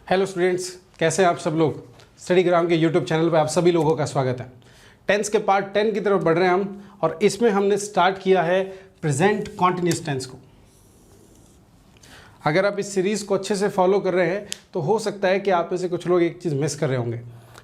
Hello students, कैसे हैं आप सब लोग। स्टडीग्राम के यूट्यूब चैनल पर आप सभी लोगों का स्वागत है। टेंस के पार्ट 10 की तरफ बढ़ रहे हैं हम, और इसमें हमने स्टार्ट किया है प्रेजेंट कॉन्टिन्यूस टेंस को। अगर आप इस सीरीज़ को अच्छे से फॉलो कर रहे हैं तो हो सकता है कि आप में से कुछ लोग एक चीज़ मिस कर रहे होंगे।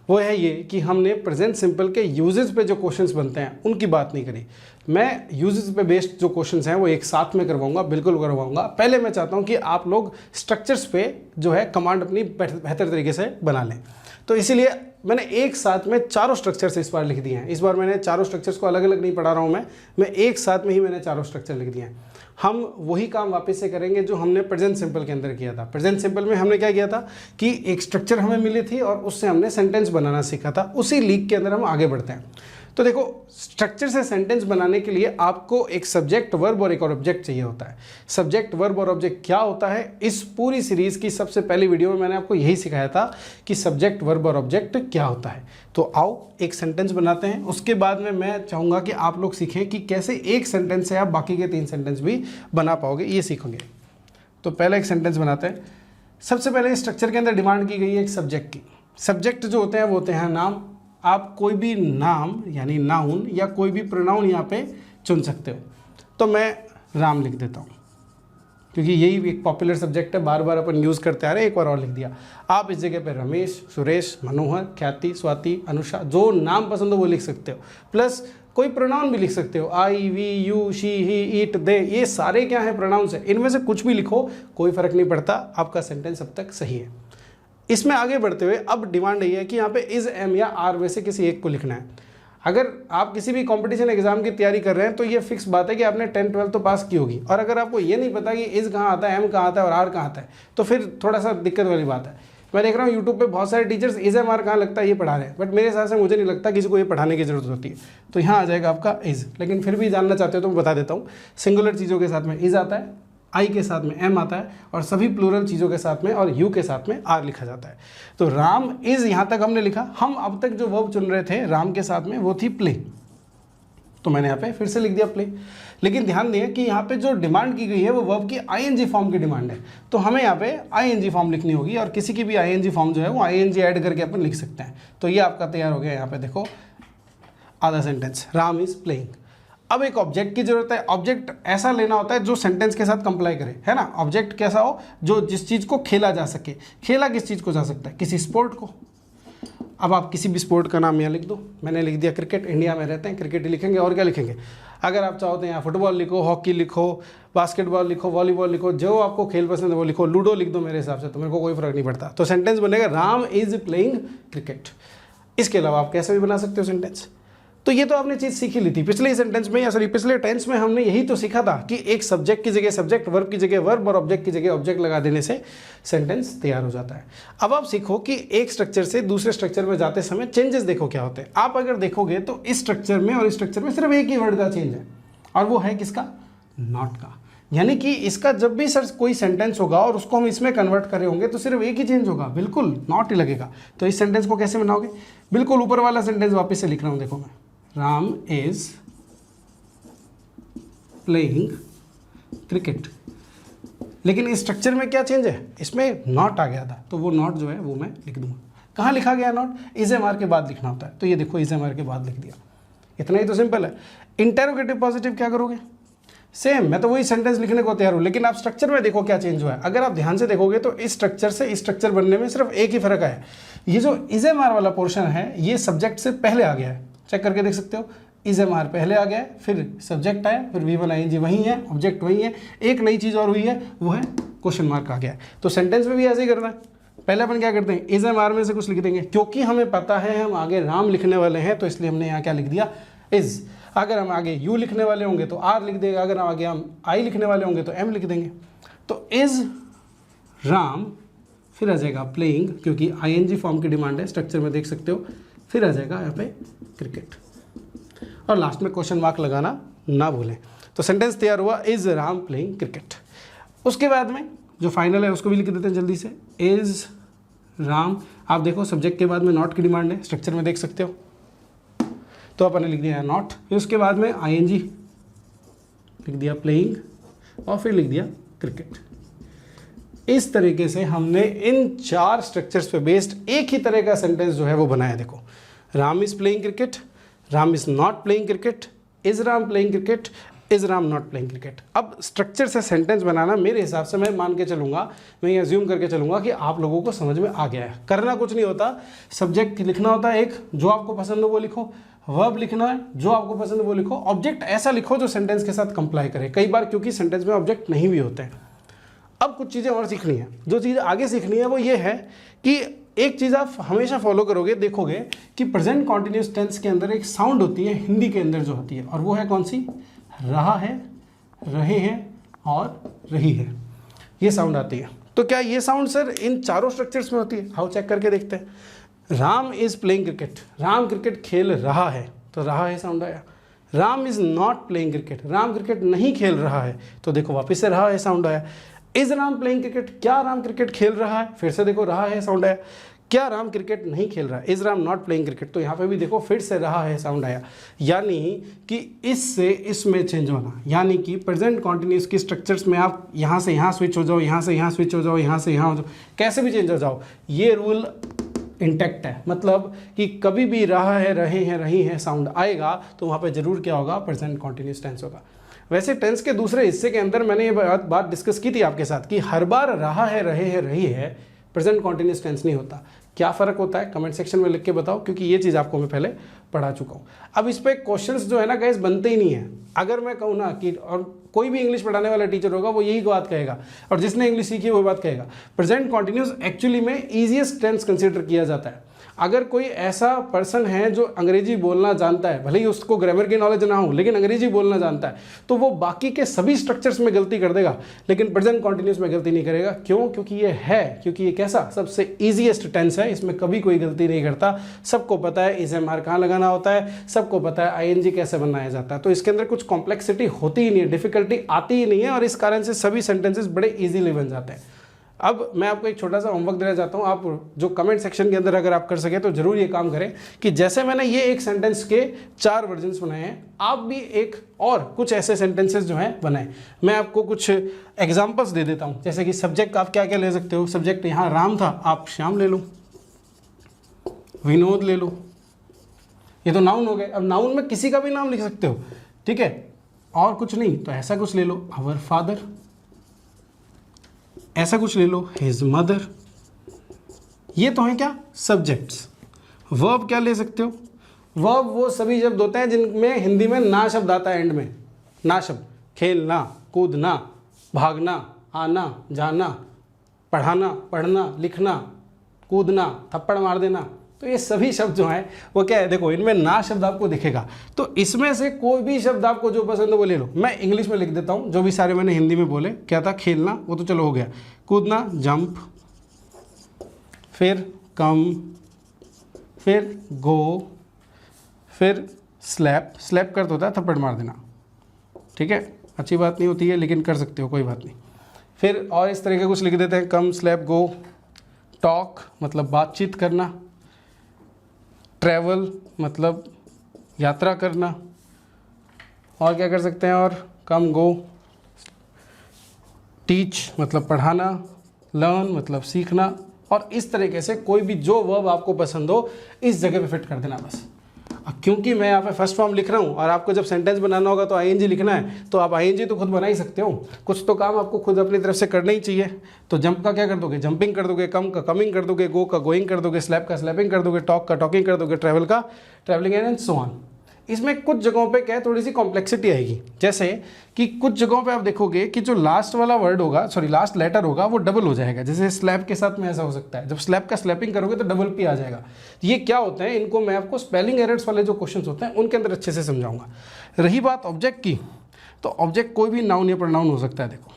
वो है ये कि हमने प्रेजेंट सिंपल के यूजेस पे जो क्वेश्चंस बनते हैं उनकी बात नहीं करी। मैं यूजेस पे बेस्ड जो क्वेश्चंस हैं वो एक साथ में करवाऊंगा, बिल्कुल करवाऊंगा। पहले मैं चाहता हूं कि आप लोग स्ट्रक्चर्स पे जो है कमांड अपनी बेहतर तरीके से बना लें। तो इसीलिए मैंने एक साथ में चारों स्ट्रक्चर्स इस बार लिख दिए हैं। इस बार मैंने चारों स्ट्रक्चर्स को अलग अलग नहीं पढ़ा रहा हूँ मैं एक साथ में ही मैंने चारों स्ट्रक्चर लिख दिए हैं। हम वही काम वापस से करेंगे जो हमने प्रेजेंट सिंपल के अंदर किया था। प्रेजेंट सिंपल में हमने क्या किया था कि एक स्ट्रक्चर हमें मिली थी और उससे हमने सेंटेंस बनाना सीखा था। उसी लीक के अंदर हम आगे बढ़ते हैं। तो देखो, स्ट्रक्चर से सेंटेंस बनाने के लिए आपको एक सब्जेक्ट, वर्ब और एक और ऑब्जेक्ट चाहिए होता है। सब्जेक्ट, वर्ब और ऑब्जेक्ट क्या होता है, इस पूरी सीरीज की सबसे पहली वीडियो में मैंने आपको यही सिखाया था कि सब्जेक्ट, वर्ब और ऑब्जेक्ट क्या होता है। तो आओ एक सेंटेंस बनाते हैं। उसके बाद में मैं चाहूँगा कि आप लोग सीखें कि कैसे एक सेंटेंस से आप बाकी के 3 सेंटेंस भी बना पाओगे, ये सीखेंगे। तो पहले एक सेंटेंस बनाते हैं। सबसे पहले स्ट्रक्चर के अंदर डिमांड की गई है एक सब्जेक्ट की। सब्जेक्ट जो होते हैं वो होते हैं नाम। आप कोई भी नाम यानी नाउन या कोई भी प्रोनाउन यहाँ पे चुन सकते हो। तो मैं राम लिख देता हूँ क्योंकि यही एक पॉपुलर सब्जेक्ट है, बार बार अपन यूज़ करते आ रहे हैं। एक बार और लिख दिया। आप इस जगह पे रमेश, सुरेश, मनोहर, ख्याति, स्वाति, अनुषा, जो नाम पसंद हो वो लिख सकते हो। प्लस कोई प्रोनाउन भी लिख सकते हो। I, we, you, she, he, it, they, ये सारे क्या है, प्रोनाउंस है। इनमें से कुछ भी लिखो, कोई फर्क नहीं पड़ता, आपका सेंटेंस अब तक सही है। इसमें आगे बढ़ते हुए अब डिमांड यही है कि यहाँ पे इज, एम या आर में से किसी एक को लिखना है। अगर आप किसी भी कंपटीशन एग्जाम की तैयारी कर रहे हैं तो ये फिक्स बात है कि आपने 10-12 तो पास की होगी, और अगर आपको ये नहीं पता कि इज कहाँ आता है, एम कहाँ आता है और आर कहाँ आता है, तो फिर थोड़ा सा दिक्कत वाली बात है। मैं देख रहा हूँ यूट्यूब पे बहुत सारे टीचर्स इज, एम, आर कहाँ लगता है ये पढ़ा रहे हैं, बट मेरे हिसाब से मुझे नहीं लगता किसी को ये पढ़ाने की जरूरत होती है। तो यहाँ आ जाएगा आपका इज। लेकिन फिर भी जानना चाहते हो तो मैं बता देता हूँ, सिंगुलर चीज़ों के साथ में इज आता है, आई के साथ में एम आता है, और सभी प्लूरल चीज़ों के साथ में और यू के साथ में आर लिखा जाता है। तो राम इज यहाँ तक हमने लिखा। हम अब तक जो वर्ब चुन रहे थे राम के साथ में वो थी प्ले, तो मैंने यहाँ पे फिर से लिख दिया प्ले। लेकिन ध्यान दें कि यहाँ पे जो डिमांड की गई है वो वर्ब की आईएनजी फॉर्म की डिमांड है, तो हमें यहाँ पे आईएनजी फॉर्म लिखनी होगी, और किसी की भी आईएनजी फॉर्म जो है वो आईएनजी ऐड करके अपन लिख सकते हैं। तो ये आपका तैयार हो गया। यहाँ पे देखो आधा सेंटेंस, राम इज प्लेइंग। अब एक ऑब्जेक्ट की जरूरत है। ऑब्जेक्ट ऐसा लेना होता है जो सेंटेंस के साथ कंप्लाई करे, है ना। ऑब्जेक्ट कैसा हो, जो जिस चीज़ को खेला जा सके। खेला किस चीज़ को जा सकता है, किसी स्पोर्ट को। अब आप किसी भी स्पोर्ट का नाम यहाँ लिख दो। मैंने लिख दिया क्रिकेट, इंडिया में रहते हैं क्रिकेट ही लिखेंगे, और क्या लिखेंगे। अगर आप चाहो तो यहाँ फुटबॉल लिखो, हॉकी लिखो, बास्केटबॉल लिखो, वॉलीबॉल लिखो, जो आपको खेल पसंद है वो लिखो। लूडो लिख दो मेरे हिसाब से, तो मेरे को कोई फर्क नहीं पड़ता। तो सेंटेंस बनेगा राम इज प्लेइंग क्रिकेट। इसके अलावा आप कैसे भी बना सकते हो सेंटेंस। तो ये तो आपने चीज़ सीखी ली थी पिछले सेंटेंस में, या सॉरी पिछले टेंस में हमने यही तो सीखा था कि एक सब्जेक्ट की जगह सब्जेक्ट, वर्ब की जगह वर्ब और ऑब्जेक्ट की जगह ऑब्जेक्ट लगा देने से सेंटेंस तैयार हो जाता है। अब आप सीखो कि एक स्ट्रक्चर से दूसरे स्ट्रक्चर में जाते समय चेंजेस देखो क्या होते हैं। आप अगर देखोगे तो इस स्ट्रक्चर में और इस स्ट्रक्चर में सिर्फ एक ही वर्ड का चेंज है, और वो है किसका, नॉट का। यानी कि इसका जब भी सर कोई सेंटेंस होगा और उसको हम इसमें कन्वर्ट करे होंगे तो सिर्फ एक ही चेंज होगा, बिल्कुल नॉट ही लगेगा। तो इस सेंटेंस को कैसे बनाओगे, बिल्कुल ऊपर वाला सेंटेंस वापस से लिख रहा हूँ। देखो मैं, राम इज प्लेइंग क्रिकेट। लेकिन इस स्ट्रक्चर में क्या चेंज है, इसमें नॉट आ गया था, तो वो नॉट जो है वो मैं लिख दूंगा। कहाँ लिखा गया नॉट, इज, एम, आर के बाद लिखना होता है। तो ये देखो इज, एम, आर के बाद लिख दिया। इतना ही तो सिंपल है। इंटेरोगेटिव पॉजिटिव क्या करोगे, सेम। मैं तो वही सेंटेंस लिखने को तैयार हूँ, लेकिन आप स्ट्रक्चर में देखो क्या चेंज हुआ है। अगर आप ध्यान से देखोगे तो इस स्ट्रक्चर से इस स्ट्रक्चर बनने में सिर्फ एक ही फर्क है। ये जो इज, एम, आर वाला पोर्शन है ये सब्जेक्ट से पहले आ गया है। चेक करके देख सकते हो, इज, एम, आर पहले आ गया है, फिर सब्जेक्ट आया, फिर V1 ING वही है, ऑब्जेक्ट वही है। एक नई चीज़ और हुई है, वो है क्वेश्चन मार्क आ गया है। तो सेंटेंस में भी ऐसे ही करना है। पहले अपन क्या करते हैं, इज, एम, आर में से कुछ लिख देंगे, क्योंकि हमें पता है हम आगे राम लिखने वाले हैं, तो इसलिए हमने यहाँ क्या लिख दिया, इज। अगर हम आगे यू लिखने वाले होंगे तो आर लिख देगा, अगर आगे हम आई लिखने वाले होंगे तो एम लिख देंगे। तो इज राम, फिर आ जाएगा प्लेइंग, क्योंकि ING फॉर्म की डिमांड है, स्ट्रक्चर में देख सकते हो। फिर आ जाएगा यहाँ पे क्रिकेट, और लास्ट में क्वेश्चन मार्क लगाना ना भूलें। तो सेंटेंस तैयार हुआ, इज राम प्लेइंग क्रिकेट। उसके बाद में जो फाइनल है उसको भी लिख देते हैं जल्दी से, इज राम। आप देखो सब्जेक्ट के बाद में नॉट की डिमांड है, स्ट्रक्चर में देख सकते हो, तो अपन ने लिख दिया है नॉट। फिर उसके बाद में ING लिख दिया प्लेइंग, और फिर लिख दिया क्रिकेट। इस तरीके से हमने इन 4 स्ट्रक्चर्स पे बेस्ड एक ही तरह का सेंटेंस जो है वो बनाया। देखो, Ram is playing cricket, Ram is not playing cricket, is Ram playing cricket, is Ram not playing cricket. अब स्ट्रक्चर से सेंटेंस बनाना मेरे हिसाब से मैं मान के चलूंगा, मैं ये अज्यूम करके चलूंगा कि आप लोगों को समझ में आ गया है। करना कुछ नहीं होता, सब्जेक्ट लिखना होता है एक, जो आपको पसंद हो वो लिखो, वर्ब लिखना है, जो आपको पसंद है वो लिखो, ऑब्जेक्ट ऐसा लिखो जो सेंटेंस के साथ कंप्लाई करे। कई बार क्योंकि सेंटेंस में ऑब्जेक्ट नहीं भी होते हैं। अब कुछ चीज़ें और सीखनी है। जो चीज़ आगे सीखनी है वो ये है कि एक चीज़ आप हमेशा फॉलो करोगे, देखोगे कि प्रेजेंट कॉन्टिन्यूस टेंस के अंदर एक साउंड होती है हिंदी के अंदर जो होती है, और वो है कौन सी? रहा है, रहे हैं और रही है, ये साउंड आती है। तो क्या ये साउंड सर इन चारों स्ट्रक्चर्स में होती है? आओ चेक करके देखते हैं। Ram is playing cricket, Ram cricket खेल रहा है, तो रहा है साउंड आया। Ram is not playing cricket, Ram cricket नहीं खेल रहा है, तो देखो वापस से रहा है साउंड आया। इज राम प्लेइंग क्रिकेट, क्या राम क्रिकेट खेल रहा है? फिर से देखो रहा है साउंड आया। क्या राम क्रिकेट नहीं खेल रहा है? Is Ram not playing cricket, तो यहाँ पे भी देखो फिर से रहा है साउंड आया। यानी कि इससे इसमें चेंज होना, यानी कि प्रेजेंट कॉन्टिन्यूस की स्ट्रक्चर्स में आप यहाँ से यहाँ स्विच हो जाओ, यहाँ से यहाँ स्विच हो जाओ, यहाँ से यहाँ हो जाओ, कैसे भी चेंज हो जाओ, ये रूल इंटैक्ट है। मतलब कि कभी भी रहा है, रहे हैं, रही हैं साउंड आएगा तो वहाँ पे जरूर क्या होगा? प्रेजेंट कॉन्टिन्यूस टेंस होगा। वैसे टेंस के दूसरे हिस्से के अंदर मैंने ये बात डिस्कस की थी आपके साथ कि हर बार रहा है, रहे हैं, रही है प्रेजेंट कॉन्टिन्यूस टेंस नहीं होता। क्या फ़र्क होता है कमेंट सेक्शन में लिख के बताओ, क्योंकि ये चीज़ आपको मैं पहले पढ़ा चुका हूँ। अब इस पर क्वेश्चंस जो है ना गाइस बनते ही नहीं है। अगर मैं कहूँ ना कि, और कोई भी इंग्लिश पढ़ाने वाला टीचर होगा वो यही बात कहेगा, और जिसने इंग्लिश सीखी है वो बात कहेगा, प्रेजेंट कॉन्टिन्यूस एक्चुअली में ईजिएस्ट टेंस कंसिडर किया जाता है। अगर कोई ऐसा पर्सन है जो अंग्रेजी बोलना जानता है, भले ही उसको ग्रामर की नॉलेज ना हो लेकिन अंग्रेजी बोलना जानता है, तो वो बाकी के सभी स्ट्रक्चर्स में गलती कर देगा लेकिन प्रेजेंट कॉन्टिन्यूस में गलती नहीं करेगा। क्यों? क्योंकि ये है, क्योंकि ये कैसा? सबसे ईजीएस्ट टेंस है, इसमें कभी कोई गलती नहीं करता। सबको पता है इस एम आर कहाँ लगाना होता है, सबको पता है आईएनजी कैसे बनाया जाता है। तो इसके अंदर कुछ कॉम्प्लेक्सिटी होती ही नहीं है, डिफिकल्टी आती ही नहीं है, और इस कारण से सभी सेंटेंसेस बड़े ईजीली बन जाते हैं। अब मैं आपको एक छोटा सा होमवर्क देना चाहता हूँ, आप जो कमेंट सेक्शन के अंदर अगर आप कर सके तो जरूर ये काम करें कि जैसे मैंने ये एक सेंटेंस के 4 वर्जन्स बनाए हैं, आप भी एक और कुछ ऐसे सेंटेंसेस जो हैं बनाएं। मैं आपको कुछ एग्जांपल्स दे देता हूँ। जैसे कि सब्जेक्ट आप क्या क्या ले सकते हो? सब्जेक्ट यहाँ राम था, आप श्याम ले लो, विनोद ले लो, ये तो नाउन हो गए। अब नाउन में किसी का भी नाम लिख सकते हो, ठीक है, और कुछ नहीं तो ऐसा कुछ ले लो, आवर फादर, ऐसा कुछ ले लो, हिज मदर। ये तो है क्या? सब्जेक्ट्स। वर्ब क्या ले सकते हो? वर्ब वो सभी शब्द होते हैं जिनमें हिंदी में ना शब्द आता है एंड में। ना शब्द, खेलना, कूदना, भागना, आना, जाना, पढ़ाना, पढ़ना, लिखना, कूदना, थप्पड़ मार देना, तो ये सभी शब्द जो हैं वो क्या है? देखो इनमें ना शब्द आपको दिखेगा, तो इसमें से कोई भी शब्द आपको जो पसंद है वो ले लो। मैं इंग्लिश में लिख देता हूँ, जो भी सारे मैंने हिंदी में बोले। क्या था? खेलना, वो तो चलो हो गया। कूदना, जंप, फिर कम, फिर गो, फिर स्लैप। स्लैप कर होता है थप्पड़ मार देना, ठीक है, अच्छी बात नहीं होती है लेकिन कर सकते हो, कोई बात नहीं। फिर और इस तरह के कुछ लिख देते हैं, कम, स्लैप, गो। टॉक मतलब बातचीत करना, ट्रैवल मतलब यात्रा करना, और क्या कर सकते हैं? और कम, गो। टीच मतलब पढ़ाना, लर्न मतलब सीखना, और इस तरीके से कोई भी जो वर्ब आपको पसंद हो इस जगह पे फिट कर देना बस। अब क्योंकि मैं यहाँ पे फर्स्ट फॉर्म लिख रहा हूँ और आपको जब सेंटेंस बनाना होगा तो आईएनजी लिखना है, तो आप आईएनजी तो खुद बना ही सकते हो, कुछ तो काम आपको खुद अपनी तरफ से करना ही चाहिए। तो जंप का क्या कर दोगे? जंपिंग कर दोगे, कम का कमिंग कर दोगे, गो का गोइंग कर दोगे, स्लैप का स्लैपिंग कर दोगे, टॉक का टॉकिंग कर दोगे, ट्रैवल का ट्रैवलिंग एंड सो ऑन। इसमें कुछ जगहों पे क्या है, थोड़ी सी कॉम्प्लेक्सिटी आएगी। जैसे कि कुछ जगहों पे आप देखोगे कि जो लास्ट वाला वर्ड होगा, सॉरी लास्ट लेटर होगा, वो डबल हो जाएगा। जैसे स्लैप के साथ में ऐसा हो सकता है, जब स्लैप का स्लैपिंग करोगे तो डबल पी आ जाएगा। ये क्या होता है? इनको मैं आपको स्पेलिंग एरर्स वाले जो क्वेश्चंस होते हैं उनके अंदर अच्छे से समझाऊंगा। रही बात ऑब्जेक्ट की, तो ऑब्जेक्ट कोई भी नाउन या प्रोनाउन हो सकता है। देखो,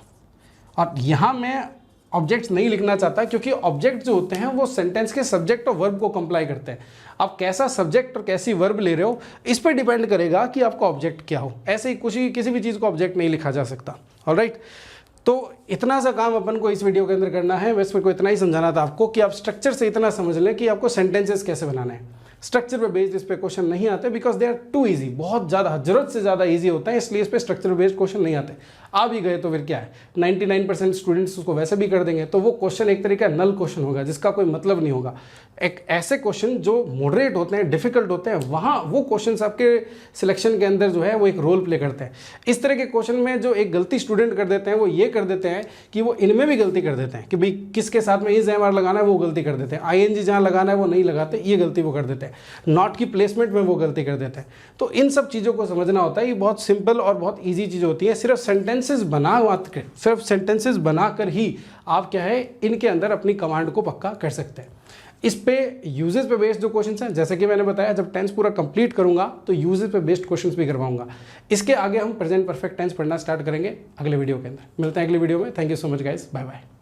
और यहाँ मैं ऑब्जेक्ट्स नहीं लिखना चाहता क्योंकि ऑब्जेक्ट जो होते हैं वो सेंटेंस के सब्जेक्ट और वर्ब को कंप्लाई करते हैं। आप कैसा सब्जेक्ट और कैसी वर्ब ले रहे हो इस पर डिपेंड करेगा कि आपका ऑब्जेक्ट क्या हो। ऐसे ही कुछ किसी भी चीज़ को ऑब्जेक्ट नहीं लिखा जा सकता। ऑलराइट, तो इतना सा काम अपन को इस वीडियो के अंदर करना है। बस मेरे को इतना ही समझाना था आपको कि आप स्ट्रक्चर से इतना समझ लें कि आपको सेंटेंसेस कैसे बनाना है। स्ट्रक्चर पे बेस्ड इस पे क्वेश्चन नहीं आते because they are too easy, बहुत ज़्यादा जरूरत से ज़्यादा ईजी होता है, इसलिए इस पे स्ट्रक्चर बेस्ड क्वेश्चन नहीं आते। आ भी गए तो फिर क्या है, 99% स्टूडेंट्स उसको वैसे भी कर देंगे, तो वो क्वेश्चन एक तरीका नल क्वेश्चन होगा जिसका कोई मतलब नहीं होगा। एक ऐसे क्वेश्चन जो मॉडरेट होते हैं, डिफिकल्ट होते हैं, वहाँ वो क्वेश्चंस आपके सिलेक्शन के अंदर जो है वो एक रोल प्ले करते हैं। इस तरह के क्वेश्चन में जो एक गलती स्टूडेंट कर देते हैं वो ये कर देते हैं कि वो इनमें भी गलती कर देते हैं कि भाई किसके साथ में इज एम आर लगाना है वो गलती कर देते हैं, ING जहाँ लगाना है वो नहीं लगाते, ये गलती वो कर देते हैं, नॉट की प्लेसमेंट में वो गलती कर देते हैं। तो इन सब चीज़ों को समझना होता है, ये बहुत सिंपल और बहुत ईजी चीज़ होती है। सिर्फ सेंटेंसेस बनाकर ही आप क्या है इनके अंदर अपनी कमांड को पक्का कर सकते हैं। इस पे यूजेस पे बेस्ड जो क्वेश्चंस हैं, जैसे कि मैंने बताया, जब टेंस पूरा कंप्लीट करूंगा तो यूजेस पे बेस्ड क्वेश्चंस भी करवाऊंगा। इसके आगे हम प्रेजेंट परफेक्ट टेंस पढ़ना स्टार्ट करेंगे अगले वीडियो के अंदर। मिलते हैं अगले वीडियो में। Thank you so much guys, bye bye.